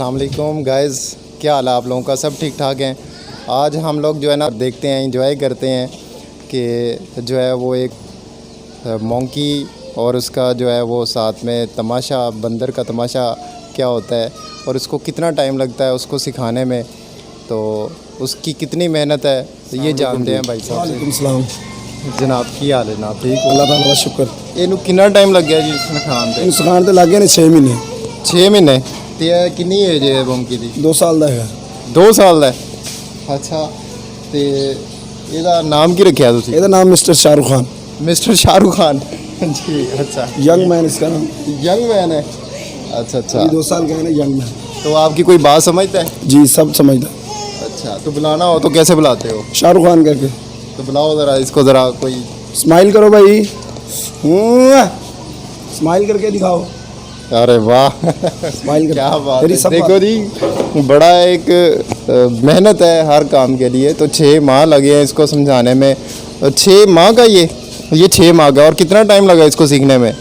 अस्सलाम वालेकुम गाइज़, क्या हाल है आप लोगों का? सब ठीक ठाक हैं। आज हम लोग जो है ना देखते हैं, इंजॉय करते हैं कि जो है वो एक मोंकी और उसका जो है वो साथ में तमाशा, बंदर का तमाशा क्या होता है और उसको कितना टाइम लगता है उसको सिखाने में, तो उसकी कितनी मेहनत है तो ये जानते हैं भाई साहब से। वालेकुम सलाम जनाब की हाल है जनाब? ठीक, अल्लाह ताला का शुक्र। ਇਹਨੂੰ ਕਿੰਨਾ ਟਾਈਮ ਲੱਗਿਆ ਜੀ ਸਿਖਾਉਣ ਤੇ? ਇਹਨੂੰ ਸਿਖਾਉਣ ਤੇ ਲੱਗ ਗਏ ਨੇ 6 ਮਹੀਨੇ। 6 ਮਹੀਨੇ। ਤੇ ਇਹ ਕਿੰਨੀ ਏਜ ਹੈ ਬੰਕੀ ਦੀ? 2 ਸਾਲ ਦਾ ਹੈਗਾ। 2 ਸਾਲ ਦਾ ਹੈ। ਅੱਛਾ, ਤੇ ਇਹਦਾ ਨਾਮ ਕੀ ਰੱਖਿਆ ਤੁਸੀਂ? ਇਹਦਾ ਨਾਮ ਮਿस्टर शाहरुख खान। मिस्टर शाहरुख खान जी। अच्छा, यंग मैन इसका नाम। यंग मैन है। अच्छा अच्छा, 2 साल का है ना, यंग मैन। तो आपकी कोई बात समझता है? जी सब समझता है। अच्छा, तो बुलाना हो तो कैसे बुलाते हो? शाहरुख खान करके। तो बुलाओ ज़रा इसको, ज़रा कोई स्माइल करो भाई, स्माइल करके दिखाओ। अरे वाह स्माइल कर। क्या बात तेरी है। सब देखो जी, बड़ा एक मेहनत है हर काम के लिए। तो 6 माह लगे हैं इसको समझाने में। 6 माह का ये 6 माह का। और कितना टाइम लगा इसको सीखने में?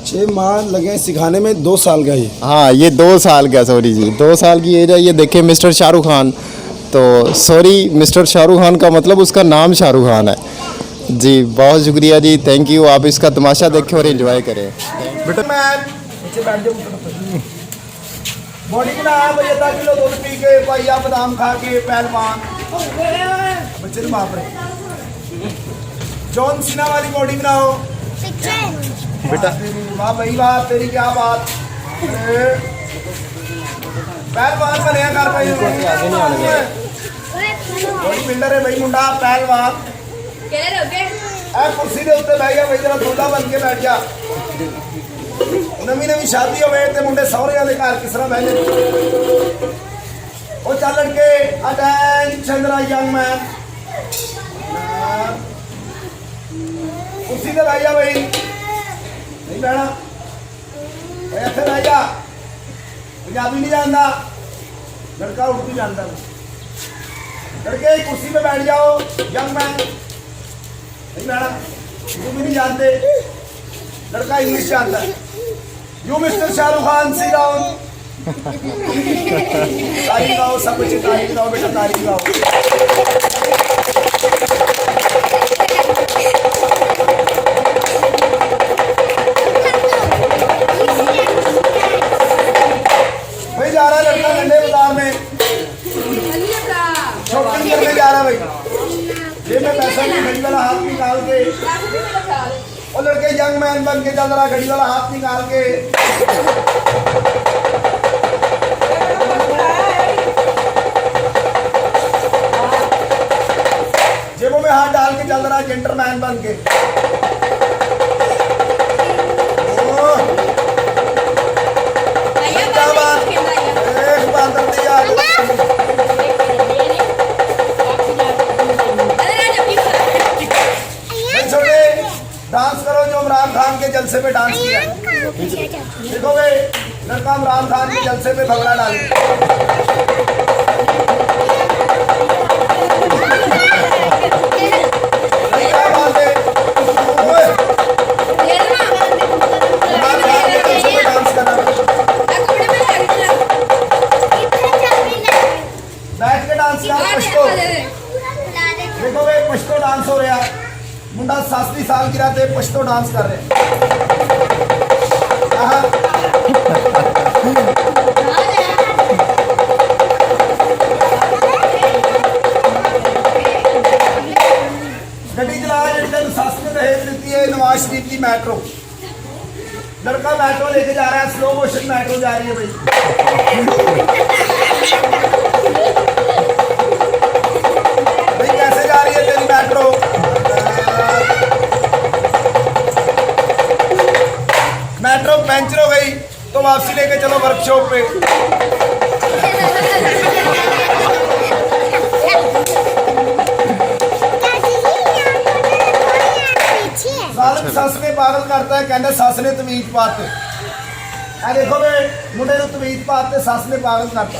6 माह लगे सिखाने में। 2 साल का ये। हाँ, ये 2 साल का, सॉरी जी, 2 साल की एज है। ये देखे मिस्टर शाहरुख खान, तो सॉरी मिस्टर शाहरुख खान का मतलब उसका नाम शाहरुख खान है जी। बहुत शुक्रिया जी, थैंक यू। आप इसका तमाशा देखें और एंजॉय करें। बेटा नीचे बैठ जाओ। बॉडी बना भैया, 10 किलो दूध पी के, पाइया बादाम खा के, पहलवान बच्चे ने बाप रे। जॉन सीना वाली बॉडी बनाओ बेटा वाह भाई वाह, तेरी क्या बात। पहलवान बने कर भाई, बॉडी बिल्डर है भाई मुंडा, पहलवान। कुर्सी के उत्ते बह गया भाई, जरा दूल्हा बन के बैठ जा। नवी नवी शादी होवे ते मुंडे सहुरियां दे घर किस तरह बहने। ओ चल लड़के, अटेंशन जरा यंग मैन। कुर्सी ते बह जा भाई, नहीं बहना भाई, इत्थे बह जा। पंजाबी नहीं जानता लड़का, उर्दू जानता। लड़के कुर्सी पे बैठ जाओ, यंग मैन। नहीं बहना, तुम भी नहीं जानते, लड़का इंग्लिश जानता है। You mister Shahrukh Khan, sit down. ताली गाओ सब बच्चे, ताली गाओ बेटा, ताली गाओ। भाई जा रहा है लड़का गंडे बाजार में, शॉपिंग करने जा रहा है भाई। जेब में पैसा नहीं, घड़ी वाला हाथ निकाल के। और लड़के यंग मैन बन के चल रहा, घड़ी वाला हाथ निकाल के। जेबों में हाथ डाल के चल रहा, जेंटलमैन बन के। क्या बात, एक बात दिया। डांस करो जो इमरान खान के जलसे पे डांस किया। देखोगे लड़का इमरान खान के जलसे पे भंगड़ा डाले। क्या बात है, इमरान खान के जलसे पे डांस करना। बैठ के डांस कर पश्तो। देखोगे पश्तो डांस हो रहा, मुंडा 7 साल गिरा थे, पश्तो डांस कर रहे। गड्डी चला जी, सस ने दहेज देती है नवाज शरीफ की मेट्रो। लड़का मेट्रो लेके जा रहा है, स्लो मोशन मेट्रो जा रही है भाई। भाई कैसे जा रही है तेरी मेट्रो? मेट्रो पंचर हो गई तो वापसी लेके चलो वर्कशॉप पे। सस ने पागल करता है, कहते सस ने तमीज पाते। देखो बे मुंडे ने तमीज पाते, सस ने पागल करता।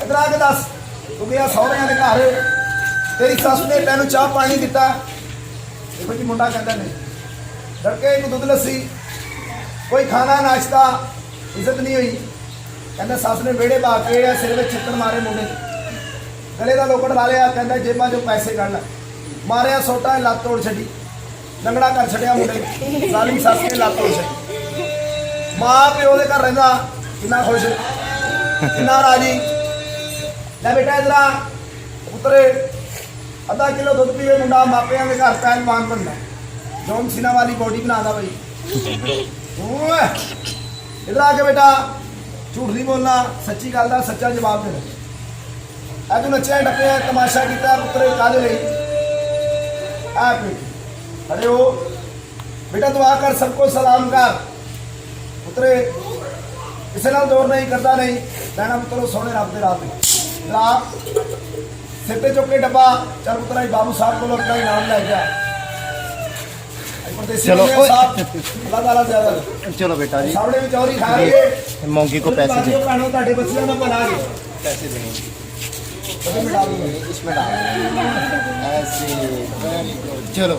इधर आके दस, तू गया सहुरियां दे घर, तेरी सस ने तेन चाह पानी दिता? देखो जी मुंडा कहता नहीं, लड़के को दूध लस्सी कोई खाना नाश्ता इज्जत नहीं हुई कहना सस ने बेड़े पा के सिर में छिक्कड़ मारे मुंडे गले का लोकड़ ला लिया कहना जेबा जो पैसे कढ़ ला मारिया सोटा लत्त तोड़ छड़ी लंगड़ा कर छड़िया मुंडे जालिम सस ने लत्त तोड़ छड़ी मां प्यो के घर रहिंदा कितना खुश कितना राजी ले बेटा इधर पुत्रे आधा किलो दुध पीवे मुंडा मापिया के घर पहलवान बनना जॉन सीना वाली बॉडी बनाता भाई इधर आके बेटा झूठ नहीं बोलना सच्ची गल का सच्चा जवाब देना अज तू नच्चिया टप्पिया तमाशा किया पुत्रे काले ले खड़े हो बेटा दुआ कर सबको सलाम कर पुत्रे किसी नाल दौर नहीं करता नहीं रहना पुत्रो सोने रब दे राह पे रात सिर पे चुक के डब्बा चल पुत्रा बाबू साहब को अपना इनाम लै गया चलो अल्लाह ताला ज्यादा चलो बेटा जी सामने भी चौरी खा रही है मोंकी को पैसे दे भैनों ਤੁਹਾਡੇ ਬੱਚਿਆਂ ਦਾ ਭਲਾ ਹੈ पैसे देंगे कभी मिटा दूंगा इसमें डाल ऐसे वेरी गुड चलो